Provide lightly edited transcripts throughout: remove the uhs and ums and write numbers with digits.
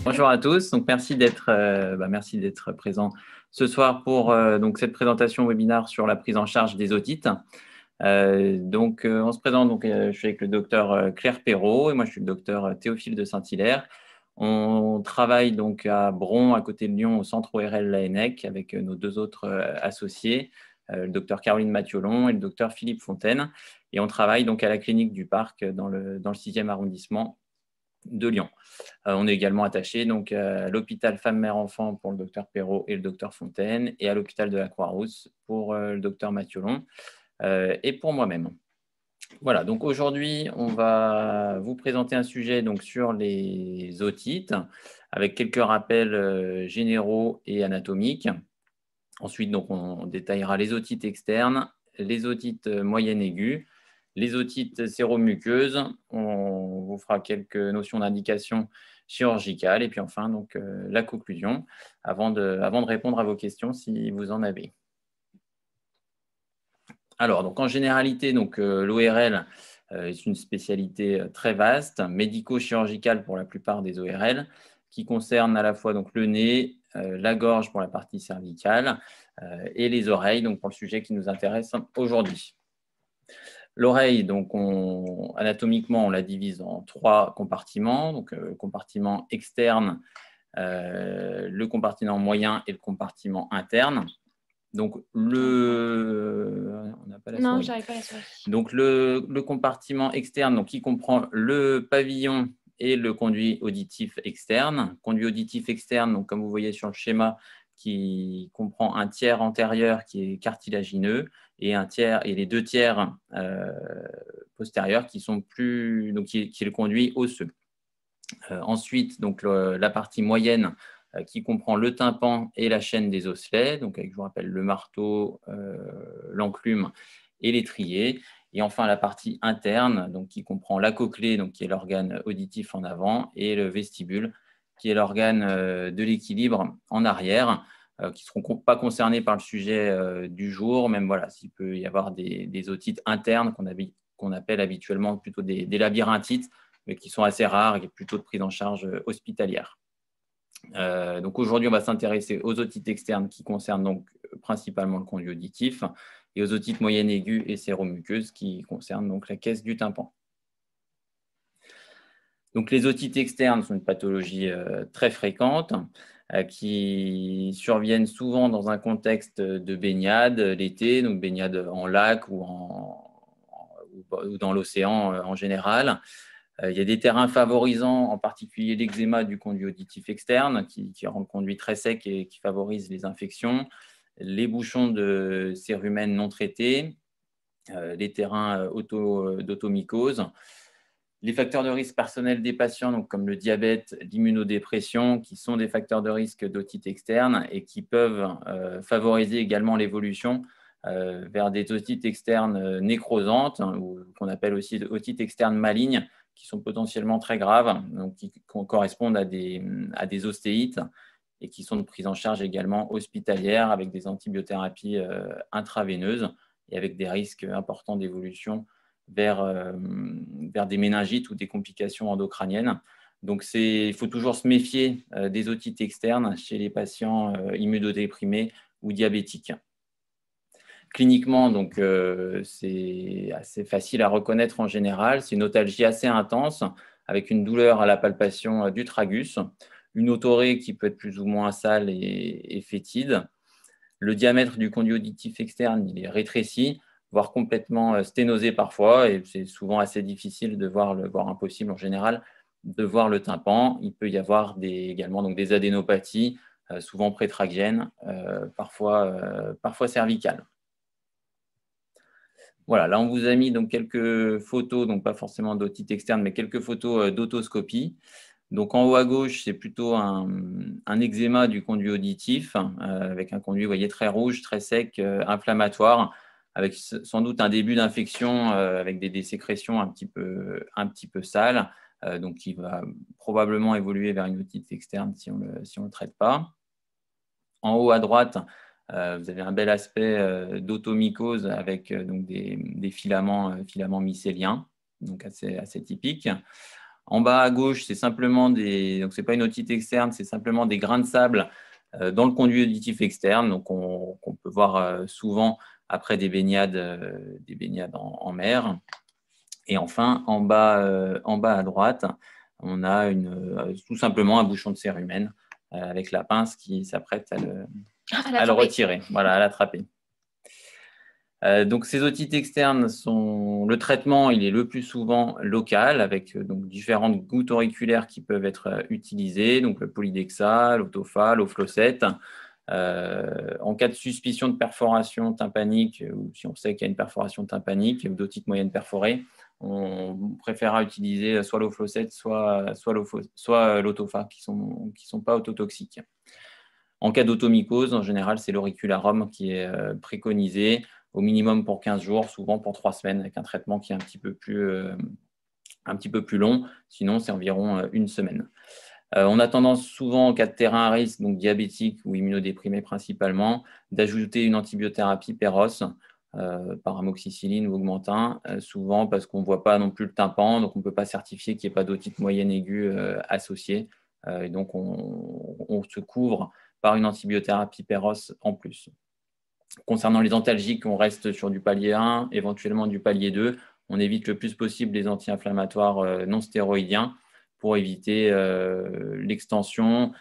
Bonjour à tous, donc merci d'être présent ce soir pour donc cette présentation webinaire sur la prise en charge des otites. On se présente, je suis avec le docteur Claire Perrault et moi je suis le docteur Théophile de Saint-Hilaire. On travaille donc à Bron, à côté de Lyon, au centre ORL Laennec, avec nos deux autres associés, le docteur Caroline Mathiolon et le docteur Philippe Fontaine. Et on travaille donc à la clinique du Parc dans le 6e arrondissement de Lyon. On est également attaché donc, à l'hôpital Femmes-Mères-Enfants pour le docteur Perrault et le docteur Fontaine et à l'hôpital de la Croix-Rousse pour le docteur Mathiolon et pour moi-même. Voilà, donc aujourd'hui, on va vous présenter un sujet donc, sur les otites avec quelques rappels généraux et anatomiques. Ensuite, donc, on détaillera les otites externes, les otites moyennes aiguës, les otites séromuqueuses. On vous fera quelques notions d'indication chirurgicale et puis enfin donc, la conclusion avant de répondre à vos questions si vous en avez. Alors, donc, en généralité, l'ORL est une spécialité très vaste, médico-chirurgicale pour la plupart des ORL, qui concerne à la fois donc, le nez, la gorge pour la partie cervicale et les oreilles, donc pour le sujet qui nous intéresse aujourd'hui. L'oreille, donc anatomiquement, on la divise en 3 compartiments, donc le compartiment externe, le compartiment moyen et le compartiment interne. Donc, on n'a pas la souris. Non, j'arrive pas à la souris. Donc, le compartiment externe, donc, qui comprend le pavillon et le conduit auditif externe. Conduit auditif externe, donc, comme vous voyez sur le schéma, qui comprend un tiers antérieur qui est cartilagineux et les 2 tiers postérieurs qui sont qui est le conduit osseux. Ensuite, donc, la partie moyenne qui comprend le tympan et la chaîne des osselets, donc avec, je vous rappelle, le marteau, l'enclume et l'étrier. Et enfin, la partie interne, donc, qui comprend la cochlée, donc, qui est l'organe auditif en avant, et le vestibule, qui est l'organe de l'équilibre en arrière, qui ne seront pas concernés par le sujet du jour, même voilà, s'il peut y avoir des otites internes qu'on appelle habituellement plutôt des labyrinthites, mais qui sont assez rares et plutôt de prise en charge hospitalière. Donc aujourd'hui, on va s'intéresser aux otites externes qui concernent donc principalement le conduit auditif et aux otites moyennes aiguës et séromuqueuses qui concernent donc la caisse du tympan. Donc les otites externes sont une pathologie très fréquente qui surviennent souvent dans un contexte de baignade l'été, donc baignade en lac ou dans l'océan en général. Il y a des terrains favorisant, en particulier l'eczéma du conduit auditif externe, qui rend le conduit très sec et qui favorise les infections, les bouchons de cérumen non traités, les terrains d'automycose, les facteurs de risque personnels des patients, donc comme le diabète, l'immunodépression, qui sont des facteurs de risque d'otite externe et qui peuvent favoriser également l'évolution vers des otites externes nécrosantes, ou qu'on appelle aussi otites externes malignes, qui sont potentiellement très graves, donc qui correspondent à des ostéites et qui sont de prise en charge également hospitalière avec des antibiothérapie intraveineuses et avec des risques importants d'évolution vers des méningites ou des complications endocrâniennes. Donc, il faut toujours se méfier des otites externes chez les patients immunodéprimés ou diabétiques. Cliniquement, c'est assez facile à reconnaître en général. C'est une otalgie assez intense avec une douleur à la palpation du tragus, une otorrhée qui peut être plus ou moins sale et fétide. Le diamètre du conduit auditif externe, il est rétréci, voire complètement sténosé parfois, et c'est souvent assez difficile voire impossible en général, de voir le tympan. Il peut y avoir également donc, des adénopathies, souvent prétrachiennes, parfois cervicales. Voilà, là, on vous a mis donc quelques photos, donc pas forcément d'otite externe, mais quelques photos d'autoscopie. Donc, en haut à gauche, c'est plutôt un eczéma du conduit auditif, avec un conduit, vous voyez, très rouge, très sec, inflammatoire, avec sans doute un début d'infection avec des sécrétions un petit peu sales, donc qui va probablement évoluer vers une otite externe si on le traite pas. En haut à droite, vous avez un bel aspect d'automycose avec donc des filaments mycéliens, donc assez typiques. En bas à gauche, c'est simplement donc c'est pas une otite externe, c'est simplement des grains de sable dans le conduit auditif externe, donc qu'on peut voir souvent après des baignades en mer. Et enfin, en bas à droite, on a tout simplement un bouchon de cérumen avec la pince qui s'apprête à le retirer, voilà, à l'attraper. Donc, ces otites externes le traitement, il est le plus souvent local avec donc différentes gouttes auriculaires qui peuvent être utilisées, donc le polydexa, l'autofa, l'oflocette. En cas de suspicion de perforation tympanique, ou si on sait qu'il y a une perforation tympanique ou d'otite moyenne perforée, on préférera utiliser soit l'oflocette, soit l'autofa, qui sont pas ototoxiques. En cas d'automycose, en général, c'est l'auricularum qui est préconisé, au minimum pour 15 jours, souvent pour 3 semaines, avec un traitement qui est un petit peu plus long. Sinon, c'est environ 1 semaine. On a tendance souvent, en cas de terrain à risque, donc diabétique ou immunodéprimé principalement, d'ajouter une antibiothérapie Péros, par amoxicilline ou augmentin, souvent parce qu'on ne voit pas non plus le tympan, donc on ne peut pas certifier qu'il n'y ait pas d'otite moyenne aiguë associée. Et donc, on se couvre par une antibiothérapie Péros en plus. Concernant les antalgiques, on reste sur du palier 1, éventuellement du palier 2. On évite le plus possible les anti-inflammatoires non stéroïdiens pour éviter l'extension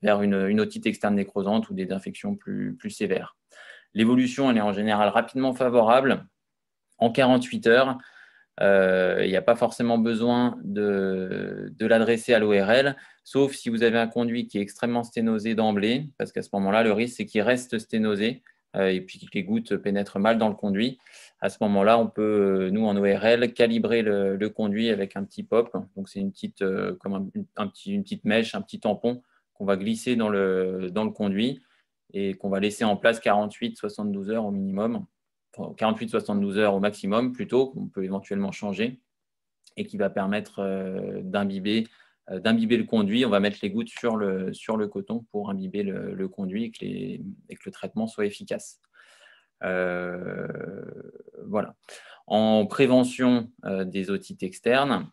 vers une otite externe nécrosante ou des infections plus sévères. L'évolution, elle est en général rapidement favorable. En 48 heures, il n'y a pas forcément besoin de l'adresser à l'ORL, sauf si vous avez un conduit qui est extrêmement sténosé d'emblée, parce qu'à ce moment-là, le risque, c'est qu'il reste sténosé et puis que les gouttes pénètrent mal dans le conduit. À ce moment-là, on peut, nous, en ORL, calibrer le conduit avec un petit pop. Donc, c'est une petite, comme une petite mèche, un petit tampon qu'on va glisser dans le conduit et qu'on va laisser en place 48-72 heures au minimum. 48-72 heures au maximum, plutôt, qu'on peut éventuellement changer, et qui va permettre d'imbiber le conduit. On va mettre les gouttes sur le coton pour imbiber le conduit et que le traitement soit efficace. Voilà. En prévention des otites externes,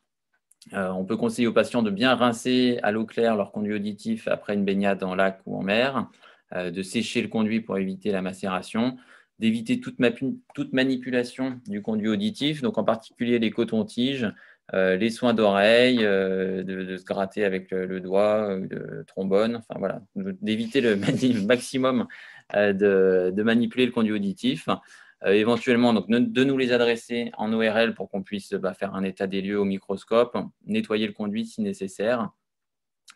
on peut conseiller aux patients de bien rincer à l'eau claire leur conduit auditif après une baignade en lac ou en mer, de sécher le conduit pour éviter la macération, d'éviter toute manipulation du conduit auditif, donc en particulier les cotons-tiges, les soins d'oreille, de se gratter avec le doigt, de trombone, enfin voilà, d'éviter le maximum de manipuler le conduit auditif. Éventuellement, donc, de nous les adresser en ORL pour qu'on puisse faire un état des lieux au microscope, nettoyer le conduit si nécessaire.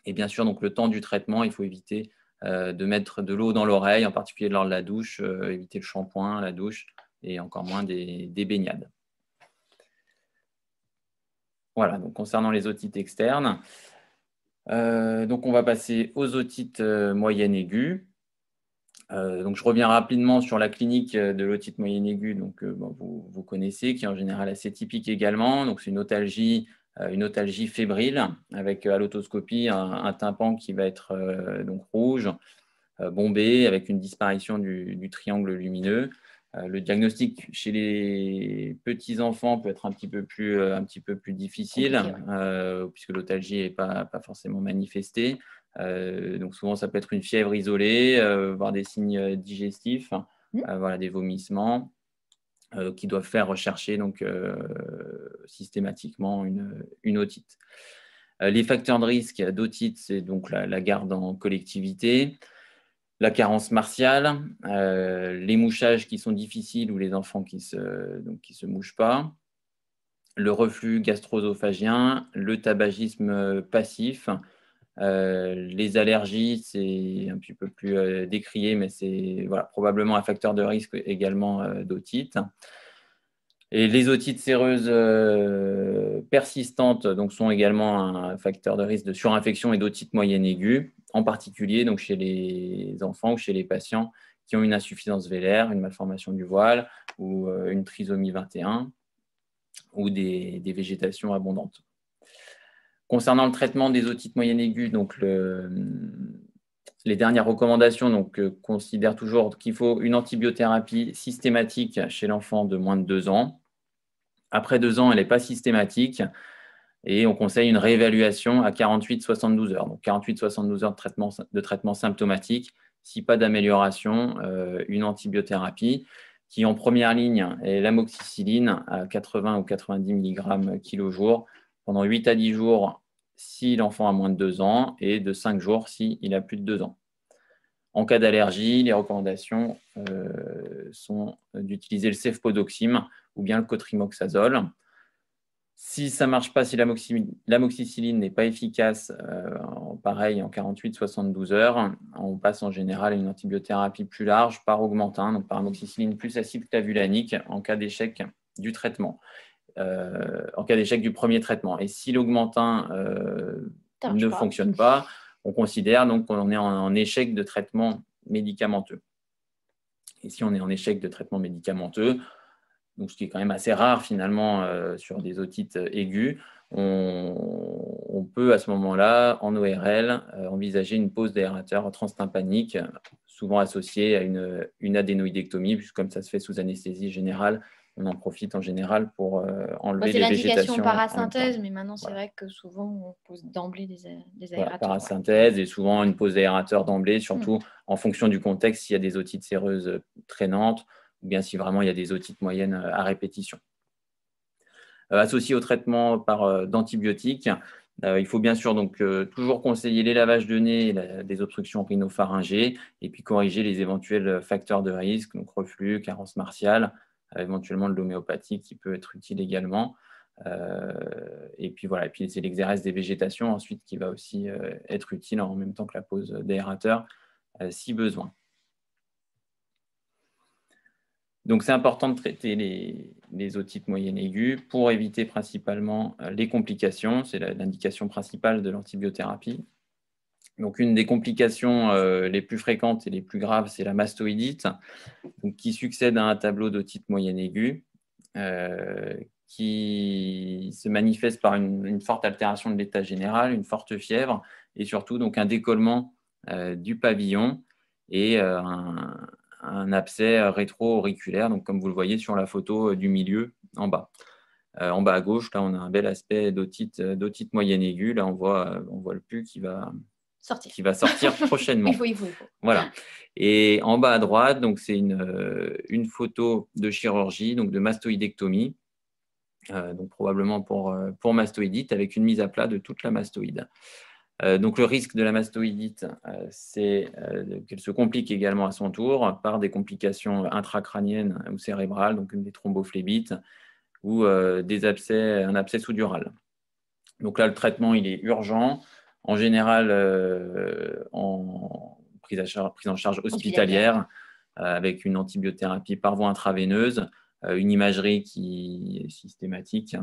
Et bien sûr, donc, le temps du traitement, il faut éviter de mettre de l'eau dans l'oreille, en particulier lors de la douche, éviter le shampoing, la douche, et encore moins des baignades. Voilà, donc concernant les otites externes, donc on va passer aux otites moyennes aiguës. Donc, je reviens rapidement sur la clinique de l'otite moyenne aiguë, donc vous connaissez, qui est en général assez typique également. Donc, c'est une otalgie fébrile avec à l'autoscopie un tympan qui va être donc rouge, bombé, avec une disparition du triangle lumineux. Le diagnostic chez les petits enfants peut être un petit peu plus difficile, puisque l'otalgie n'est pas forcément manifestée. Donc souvent, ça peut être une fièvre isolée, voire des signes digestifs, voilà, des vomissements qui doivent faire rechercher donc, systématiquement une otite. Les facteurs de risque d'otite, c'est donc la garde en collectivité, la carence martiale, les mouchages qui sont difficiles ou les enfants qui se mouchent pas, le reflux gastro-œsophagien, le tabagisme passif, les allergies, c'est un petit peu plus décrié, mais c'est probablement un facteur de risque également d'otite. Et les otites séreuses persistantes donc, sont également un facteur de risque de surinfection et d'otite moyenne aiguë, en particulier donc, chez les enfants ou chez les patients qui ont une insuffisance vélaire, une malformation du voile ou une trisomie 21 ou des végétations abondantes. Concernant le traitement des otites moyennes aiguës, donc les dernières recommandations considèrent toujours qu'il faut une antibiothérapie systématique chez l'enfant de moins de 2 ans. Après 2 ans, elle n'est pas systématique. Et on conseille une réévaluation à 48-72 heures. Donc 48-72 heures de traitement symptomatique. Si pas d'amélioration, une antibiothérapie qui en première ligne est l'amoxicilline à 80 ou 90 mg kg jour pendant 8 à 10 jours si l'enfant a moins de 2 ans et de 5 jours s'il a plus de 2 ans. En cas d'allergie, les recommandations sont d'utiliser le cefpodoxime ou bien le cotrimoxazole. Si ça ne marche pas, si l'amoxicilline n'est pas efficace, pareil, en 48-72 heures, on passe en général à une antibiothérapie plus large par augmentin, donc par amoxicilline plus acide clavulanique en cas d'échec du traitement, en cas d'échec du premier traitement. Et si l'augmentin ne fonctionne pas, on considère donc qu'on est en échec de traitement médicamenteux. Et si on est en échec de traitement médicamenteux, donc ce qui est quand même assez rare finalement sur des otites aiguës, on peut à ce moment-là, en ORL, envisager une pose d'aérateur transtympanique, souvent associée à une adénoïdectomie, puisque comme ça se fait sous anesthésie générale, on en profite en général pour enlever les végétations. C'est l'indication parasynthèse, mais maintenant c'est vrai que souvent on pose d'emblée des aérateurs. Voilà, parasynthèse et souvent une pose d'aérateur d'emblée, surtout en fonction du contexte, s'il y a des otites séreuses traînantes ou bien si vraiment il y a des otites moyennes à répétition. Associé au traitement d'antibiotiques, il faut bien sûr donc, toujours conseiller les lavages de nez, des obstructions rhinopharyngées, et puis corriger les éventuels facteurs de risque, donc reflux, carence martiale, éventuellement de l'homéopathie qui peut être utile également. Et puis voilà, et puis c'est l'exérèse des végétations ensuite qui va aussi être utile en même temps que la pose d'aérateur si besoin. Donc, c'est important de traiter les otites moyennes aiguës pour éviter principalement les complications. C'est l'indication principale de l'antibiothérapie. Donc, une des complications les plus fréquentes et les plus graves, c'est la mastoïdite, donc, qui succède à un tableau d'otite moyenne aiguë, qui se manifeste par une forte altération de l'état général, une forte fièvre et surtout donc, un décollement du pavillon et un abcès rétro-auriculaire, donc comme vous le voyez sur la photo du milieu en bas. En bas à gauche, là, on a un bel aspect d'otite moyenne aiguë. Là, on voit le pus qui va sortir prochainement. il faut. Voilà. Et en bas à droite, donc c'est une photo de chirurgie, donc de mastoïdectomie, donc probablement pour mastoïdite, avec une mise à plat de toute la mastoïde. Donc, le risque de la mastoïdite, c'est qu'elle se complique également à son tour par des complications intracrâniennes ou cérébrales, donc des thrombophlébite ou un abcès sous-dural. Donc là, le traitement, il est urgent, en général en prise en charge hospitalière avec une antibiothérapie par voie intraveineuse, une imagerie qui est systématique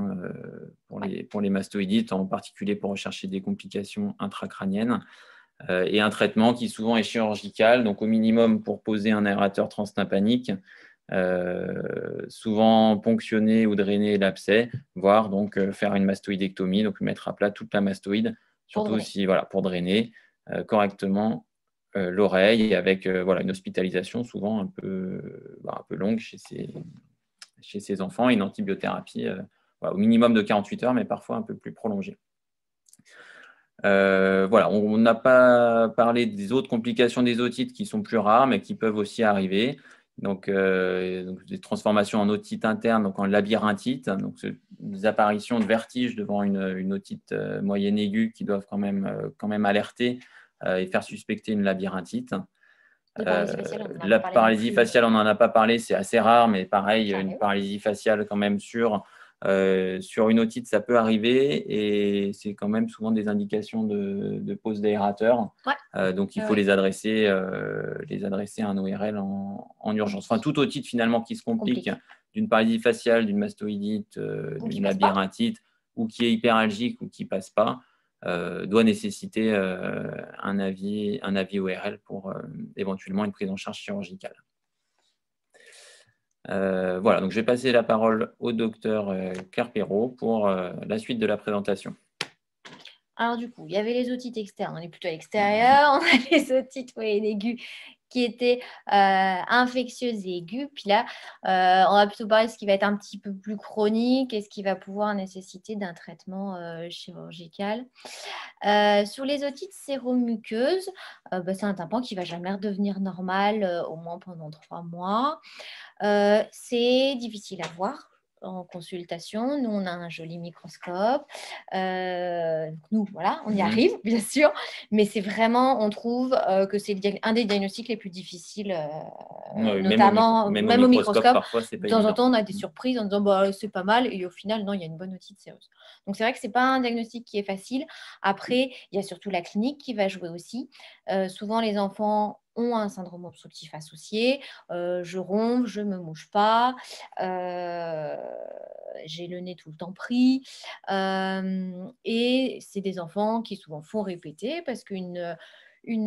pour les mastoïdites, en particulier pour rechercher des complications intracrâniennes, et un traitement qui souvent est chirurgical, donc au minimum pour poser un aérateur transtympanique, souvent ponctionner ou drainer l'abcès, voire donc faire une mastoïdectomie, donc mettre à plat toute la mastoïde, surtout pour drainer correctement l'oreille, avec une hospitalisation souvent un peu longue chez ces enfants, et une antibiothérapie au minimum de 48 heures, mais parfois un peu plus prolongée. On n'a pas parlé des autres complications des otites qui sont plus rares, mais qui peuvent aussi arriver. Donc des transformations en otite interne, donc en labyrinthite, donc des apparitions de vertige devant une otite moyenne aiguë qui doivent quand même alerter et faire suspecter une labyrinthite. La paralysie faciale, on n'en a pas parlé, c'est assez rare, mais pareil, une paralysie faciale quand même sur une otite, ça peut arriver, et c'est quand même souvent des indications de pose d'aérateur. Donc, il faut les adresser à un ORL en urgence. Enfin, toute otite finalement qui se complique d'une paralysie faciale, d'une mastoïdite, d'une labyrinthite, ou qui est hyperalgique ou qui ne passe pas, doit nécessiter un avis ORL pour éventuellement une prise en charge chirurgicale. Donc je vais passer la parole au docteur Carpero pour la suite de la présentation. Alors du coup, il y avait les otites externes, on est plutôt à l'extérieur, on a les otites moyennes aiguës qui étaient infectieuses et aiguës. Puis là, on va plutôt parler de ce qui va être un petit peu plus chronique et ce qui va pouvoir nécessiter d'un traitement chirurgical. Sur les otites séromuqueuses, c'est un tympan qui ne va jamais redevenir normal, au moins pendant 3 mois. C'est difficile à voir en consultation. Nous, on a un joli microscope. Nous, voilà, on y arrive, bien sûr. Mais c'est vraiment, on trouve que c'est un des diagnostics les plus difficiles, notamment même au microscope. Parfois, c'est pas de temps évident. en temps, on a des surprises en disant bah, c'est pas mal. Et au final, non, il y a une bonne otite séreuse. Donc, c'est vrai que ce n'est pas un diagnostic qui est facile. Après, il y a surtout la clinique qui va jouer aussi. Souvent, les enfants ont un syndrome obstructif associé. Je ronfle, je ne me mouche pas, j'ai le nez tout le temps pris. Et c'est des enfants qui souvent font répéter parce qu'une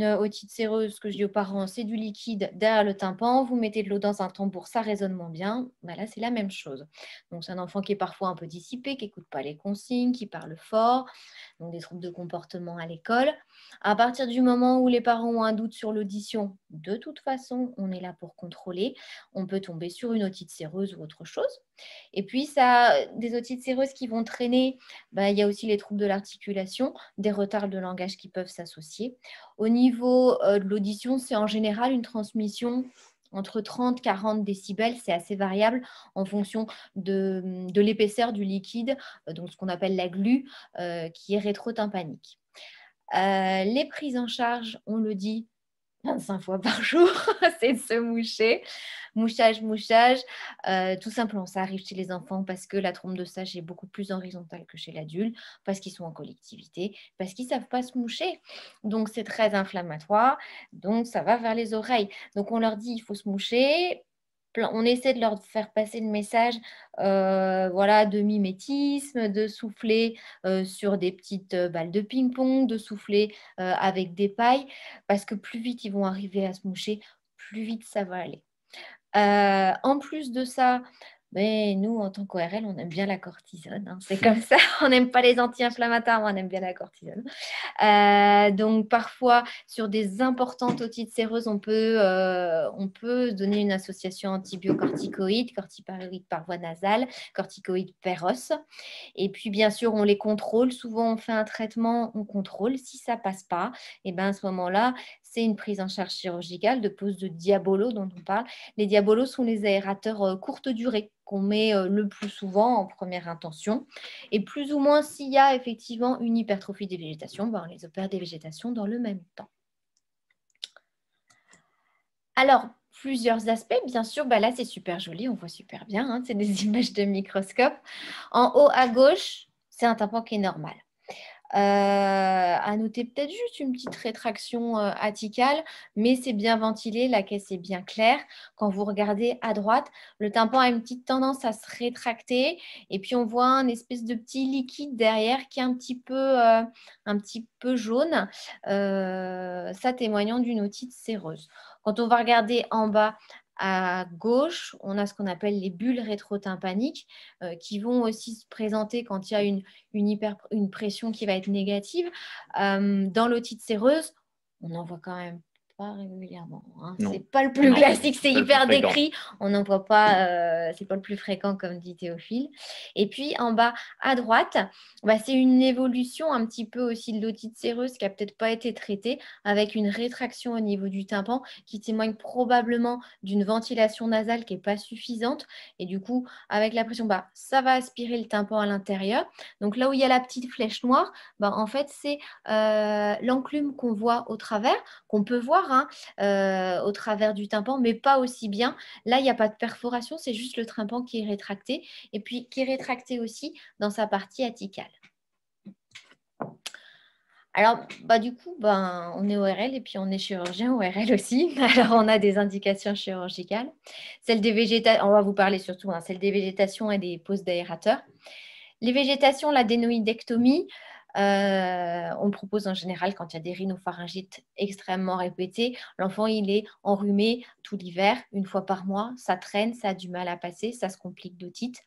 otite séreuse, ce que je dis aux parents, c'est du liquide derrière le tympan, vous mettez de l'eau dans un tambour, ça résonne moins bien. Ben là, c'est la même chose. Donc, c'est un enfant qui est parfois un peu dissipé, qui n'écoute pas les consignes, qui parle fort, donc des troubles de comportement à l'école. À partir du moment où les parents ont un doute sur l'audition, de toute façon, on est là pour contrôler. On peut tomber sur une otite séreuse ou autre chose. Et puis, ça, des otites séreuses qui vont traîner, il y a aussi les troubles de l'articulation, des retards de langage qui peuvent s'associer. Au niveau de l'audition, c'est en général une transmission entre 30 et 40 décibels, c'est assez variable en fonction de l'épaisseur du liquide, donc ce qu'on appelle la glu, qui est rétrotympanique. Les prises en charge, on le dit 25 fois par jour, c'est de se moucher. Mouchage, tout simplement, ça arrive chez les enfants parce que la trompe de sage est beaucoup plus horizontale que chez l'adulte, parce qu'ils sont en collectivité, parce qu'ils ne savent pas se moucher. Donc, c'est très inflammatoire, donc ça va vers les oreilles. Donc, on leur dit, il faut se moucher. On essaie de leur faire passer le message de mimétisme, de souffler sur des petites balles de ping-pong, de souffler avec des pailles, parce que plus vite ils vont arriver à se moucher, plus vite ça va aller. En plus de ça, mais nous, en tant qu'ORL, on aime bien la cortisone. Hein. C'est comme ça, on n'aime pas les anti-inflammatoires, mais on aime bien la cortisone. Donc, parfois, sur des importantes otites séreuses, on peut donner une association antibiocorticoïde, corticoïde par voie nasale, corticoïde féroce. Et puis, bien sûr, on les contrôle. Souvent, on fait un traitement, on contrôle. Si ça ne passe pas, et à ce moment-là, c'est une prise en charge chirurgicale de pose de diabolo dont on parle. Les diabolos sont les aérateurs courte durée qu'on met le plus souvent en première intention. Et plus ou moins, s'il y a effectivement une hypertrophie des végétations, on les opère des végétations dans le même temps. Alors, plusieurs aspects, bien sûr, là c'est super joli, on voit super bien, hein, c'est des images de microscope. En haut à gauche, c'est un tympan qui est normal. À noter peut-être juste une petite rétraction aticale, mais c'est bien ventilé, la caisse est bien claire. Quand vous regardez à droite, le tympan a une petite tendance à se rétracter et puis on voit un espèce de petit liquide derrière qui est un petit peu jaune, ça témoignant d'une otite séreuse. Quand on va regarder en bas à gauche, on a ce qu'on appelle les bulles rétrotympaniques qui vont aussi se présenter quand il y a une pression qui va être négative. Dans l'otite séreuse, on en voit quand même pas régulièrement. Hein. C'est pas le plus classique, c'est hyper décrit. On n'en voit pas, c'est pas le plus fréquent comme dit Théophile. Et puis en bas à droite, c'est une évolution un petit peu aussi de l'otite séreuse qui a peut-être pas été traitée avec une rétraction au niveau du tympan qui témoigne probablement d'une ventilation nasale qui n'est pas suffisante. Et du coup, avec la pression, ça va aspirer le tympan à l'intérieur. Donc là où il y a la petite flèche noire, en fait, c'est l'enclume qu'on voit au travers, qu'on peut voir au travers du tympan, mais pas aussi bien. Là, il n'y a pas de perforation, c'est juste le tympan qui est rétracté et puis qui est rétracté aussi dans sa partie aticale. Alors, du coup, on est ORL et puis on est chirurgien ORL aussi. Alors, on a des indications chirurgicales. Celle des végétations, on va vous parler surtout, celle des végétations et des poses d'aérateurs. Les végétations, l'adénoïdectomie, on propose en général quand il y a des rhinopharyngites extrêmement répétés. L'enfant, il est enrhumé tout l'hiver, une fois par mois. Ça traîne, ça a du mal à passer, ça se complique d'otite.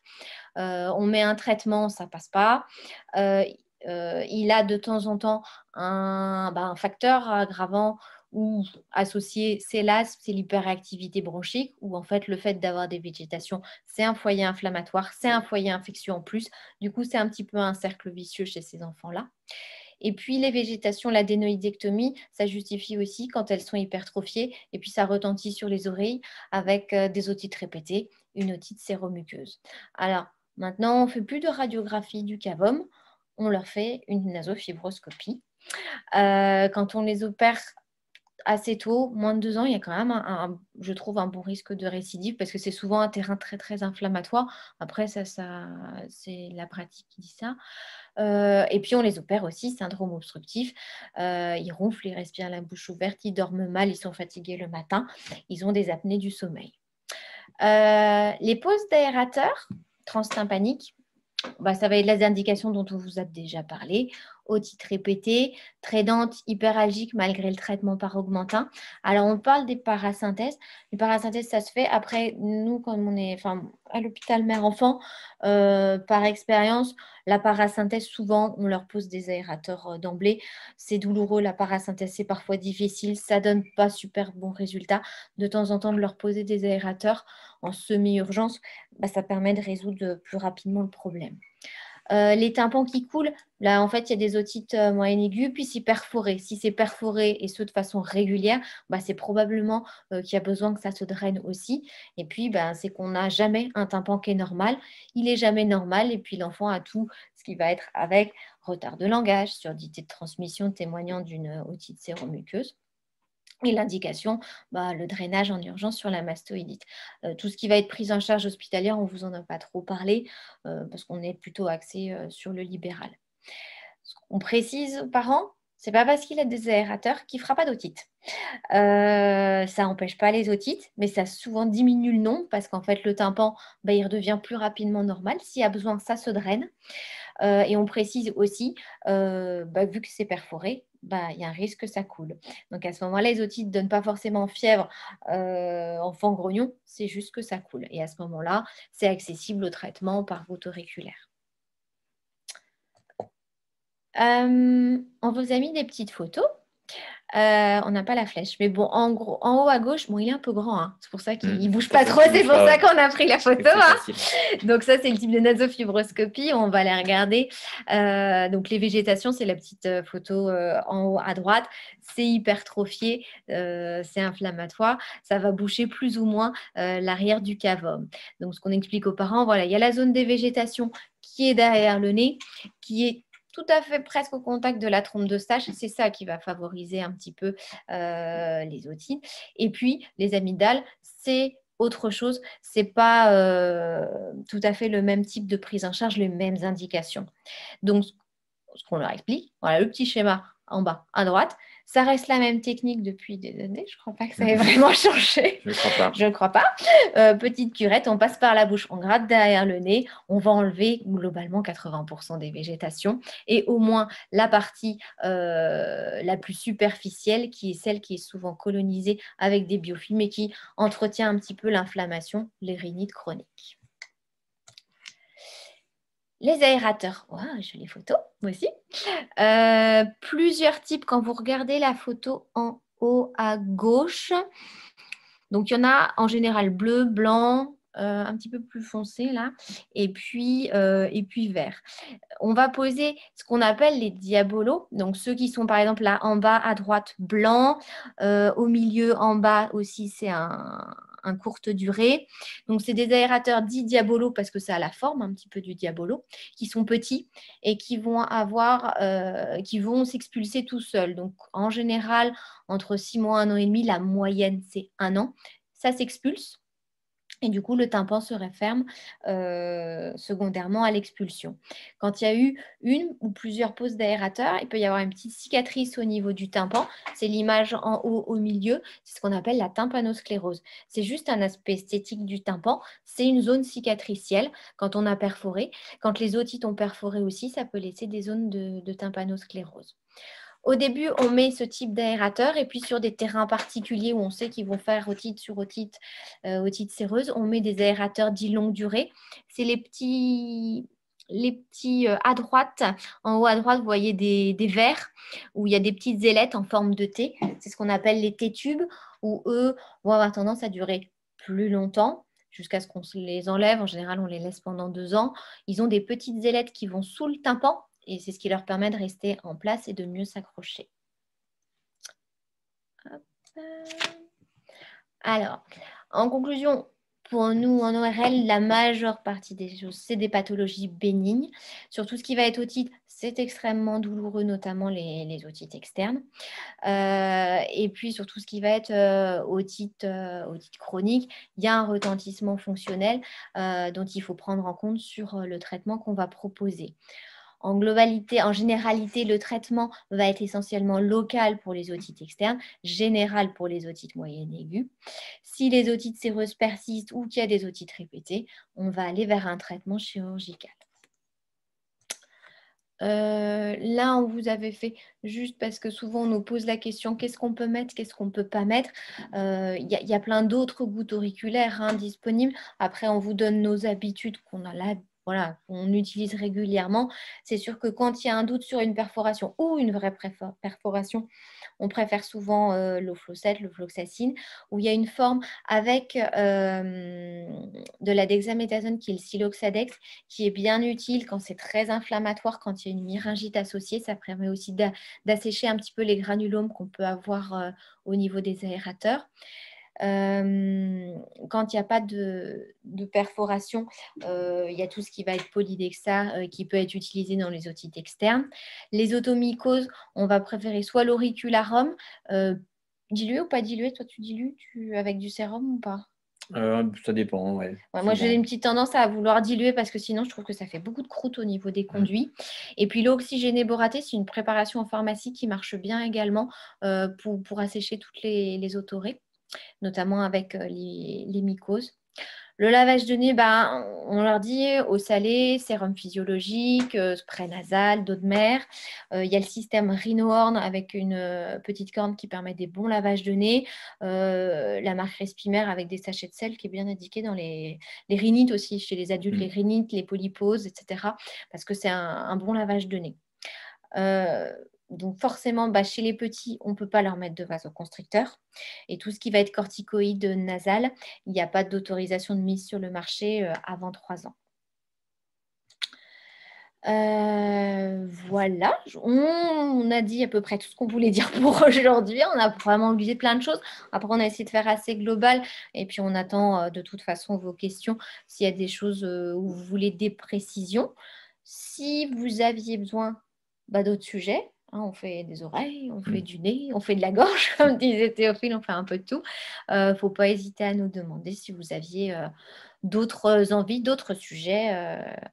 On met un traitement, ça ne passe pas. il a de temps en temps un facteur aggravant ou associé, c'est l'asthme, c'est l'hyperactivité bronchique, où en fait le fait d'avoir des végétations, c'est un foyer inflammatoire, c'est un foyer infectieux en plus. Du coup, c'est un petit peu un cercle vicieux chez ces enfants-là. Et puis les végétations, l'adénoïdectomie, ça justifie aussi quand elles sont hypertrophiées, et puis ça retentit sur les oreilles avec des otites répétées, une otite séromuqueuse. Alors maintenant, on ne fait plus de radiographie du cavum, on leur fait une nasofibroscopie. Quand on les opère assez tôt, moins de 2 ans, il y a quand même, je trouve, un bon risque de récidive parce que c'est souvent un terrain très, très inflammatoire. Après, ça c'est la pratique qui dit ça. Et puis, on les opère aussi, syndrome obstructif. Ils ronflent, ils respirent la bouche ouverte, ils dorment mal, ils sont fatigués le matin, ils ont des apnées du sommeil. Les poses d'aérateurs transtympaniques, ça va être les indications dont on vous a déjà parlé. Otite répétée, trédante, hyperalgique malgré le traitement par augmentin. Alors, on parle des parasynthèses. Les parasynthèses, ça se fait après, nous, comme on est à l'hôpital mère-enfant, par expérience, la parasynthèse, souvent, on leur pose des aérateurs d'emblée. C'est douloureux, la parasynthèse, c'est parfois difficile. Ça ne donne pas super bons résultats. De temps en temps, de leur poser des aérateurs en semi-urgence, ça permet de résoudre plus rapidement le problème. Les tympans qui coulent, là, en fait, il y a des otites moyennes aiguës, puis c'est perforé. Si c'est perforé et ce de façon régulière, c'est probablement qu'il y a besoin que ça se draine aussi. Et puis, c'est qu'on n'a jamais un tympan qui est normal. Il n'est jamais normal. Et puis, l'enfant a tout ce qui va être avec retard de langage, surdité de transmission témoignant d'une otite séromuqueuse. Et l'indication, le drainage en urgence sur la mastoïdite. Tout ce qui va être prise en charge hospitalière, on ne vous en a pas trop parlé parce qu'on est plutôt axé sur le libéral. On précise aux parents, ce n'est pas parce qu'il a des aérateurs qu'il ne fera pas d'otite. Ça n'empêche pas les otites, mais ça souvent diminue le nombre parce qu'en fait, le tympan, il redevient plus rapidement normal. S'il y a besoin, ça se draine. Et on précise aussi, vu que c'est perforé, il y a un risque que ça coule. Donc à ce moment-là, les otites ne donnent pas forcément fièvre, enfant grognon, c'est juste que ça coule. Et à ce moment-là, c'est accessible au traitement par voûte auriculaire. On vous a mis des petites photos. On n'a pas la flèche, mais bon, en gros, en haut à gauche, il est un peu grand, hein. C'est pour ça qu'il ne bouge pas trop, c'est pour ça qu'on a pris la photo. Donc ça, c'est le type de nasofibroscopie, on va les regarder. Donc les végétations, c'est la petite photo en haut à droite, c'est hypertrophié, c'est inflammatoire, ça va boucher plus ou moins l'arrière du cavum. Donc ce qu'on explique aux parents, voilà, il y a la zone des végétations qui est derrière le nez, qui est tout à fait presque au contact de la trompe d'Eustache. C'est ça qui va favoriser un petit peu les otites. Et puis, les amygdales, c'est autre chose. Ce n'est pas tout à fait le même type de prise en charge, les mêmes indications. Donc, ce qu'on leur explique, voilà le petit schéma en bas à droite. Ça reste la même technique depuis des années. Je ne crois pas que ça ait vraiment changé. Je ne crois pas. Je ne crois pas. Petite curette, on passe par la bouche, on gratte derrière le nez, on va enlever globalement 80% des végétations et au moins la partie la plus superficielle qui est celle qui est souvent colonisée avec des biofilms et qui entretient un petit peu l'inflammation, les rhinites chroniques. Les aérateurs, jolie photo, moi aussi. Plusieurs types quand vous regardez la photo en haut à gauche. Donc, il y en a en général bleu, blanc, un petit peu plus foncé là, et puis vert. On va poser ce qu'on appelle les diabolos, donc ceux qui sont par exemple là en bas à droite blanc, au milieu en bas aussi c'est un courte durée. Donc c'est des aérateurs dits diabolos parce que ça a la forme un petit peu du diabolo, qui sont petits et qui vont s'expulser tout seuls. Donc en général entre 6 mois et 1 an et demi, la moyenne c'est 1 an. Ça s'expulse. Et du coup, le tympan se referme secondairement à l'expulsion. Quand il y a eu une ou plusieurs poses d'aérateurs, il peut y avoir une petite cicatrice au niveau du tympan. C'est l'image en haut au milieu. C'est ce qu'on appelle la tympanosclérose. C'est juste un aspect esthétique du tympan. C'est une zone cicatricielle quand on a perforé. Quand les otites ont perforé aussi, ça peut laisser des zones de tympanosclérose. Au début, on met ce type d'aérateur et puis sur des terrains particuliers où on sait qu'ils vont faire otite sur otite, otite séreuse, on met des aérateurs dits longue durée. C'est les les petits à droite, en haut à droite, vous voyez des verres où il y a des petites ailettes en forme de thé. C'est ce qu'on appelle les thé-tubes, où eux vont avoir tendance à durer plus longtemps jusqu'à ce qu'on les enlève. En général, on les laisse pendant 2 ans. Ils ont des petites ailettes qui vont sous le tympan et c'est ce qui leur permet de rester en place et de mieux s'accrocher. Alors, en conclusion, pour nous, en ORL, la majeure partie des choses, c'est des pathologies bénignes. Sur tout ce qui va être otite, c'est extrêmement douloureux, notamment les otites externes. Et puis, sur tout ce qui va être otite chronique, il y a un retentissement fonctionnel dont il faut prendre en compte sur le traitement qu'on va proposer. En globalité, en généralité, le traitement va être essentiellement local pour les otites externes, général pour les otites moyennes aiguës. Si les otites séreuses persistent ou qu'il y a des otites répétées, on va aller vers un traitement chirurgical. Là, on vous avait fait juste parce que souvent on nous pose la question qu'est-ce qu'on peut mettre, qu'est-ce qu'on ne peut pas mettre. Il y a plein d'autres gouttes auriculaires disponibles. Après, on vous donne nos habitudes qu'on a là. Voilà, on utilise régulièrement. C'est sûr que quand il y a un doute sur une perforation ou une vraie perforation, on préfère souvent l'oflocète, l'ofloxacine, où il y a une forme avec de la dexaméthasone qui est le siloxadex, qui est bien utile quand c'est très inflammatoire, quand il y a une myringite associée. Ça permet aussi d'assécher un petit peu les granulomes qu'on peut avoir au niveau des aérateurs. Quand il n'y a pas de perforation, il y a tout ce qui va être polydexa qui peut être utilisé dans les otites externes. Les otomycoses, on va préférer soit l'auricularum, dilué ou pas dilué. Toi, tu dilues avec du sérum ou pas? Ça dépend, ouais. Moi, j'ai une petite tendance à vouloir diluer parce que sinon, je trouve que ça fait beaucoup de croûte au niveau des conduits. Et puis, l'oxygéné boraté, c'est une préparation en pharmacie qui marche bien également pour assécher toutes les otorrhées, notamment avec les mycoses. Le lavage de nez, on leur dit eau salée, sérum physiologique, spray nasal, d'eau de mer. Il y a le système Rhinohorn avec une petite corne qui permet des bons lavages de nez. La marque Respimer avec des sachets de sel qui est bien indiqué dans les rhinites aussi, chez les adultes, les rhinites, les polyposes, etc. Parce que c'est un bon lavage de nez. Donc forcément, chez les petits, on ne peut pas leur mettre de vasoconstricteur. Et tout ce qui va être corticoïde nasal, il n'y a pas d'autorisation de mise sur le marché avant 3 ans. Voilà, on a dit à peu près tout ce qu'on voulait dire pour aujourd'hui. On a vraiment oublié plein de choses. Après, on a essayé de faire assez global. Et puis, on attend de toute façon vos questions s'il y a des choses où vous voulez des précisions. Si vous aviez besoin d'autres sujets, on fait des oreilles, on fait du nez, on fait de la gorge, comme disait Théophile, on fait un peu de tout. Il ne faut pas hésiter à nous demander si vous aviez d'autres envies, d'autres sujets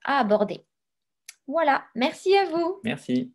à aborder. Voilà, merci à vous. Merci.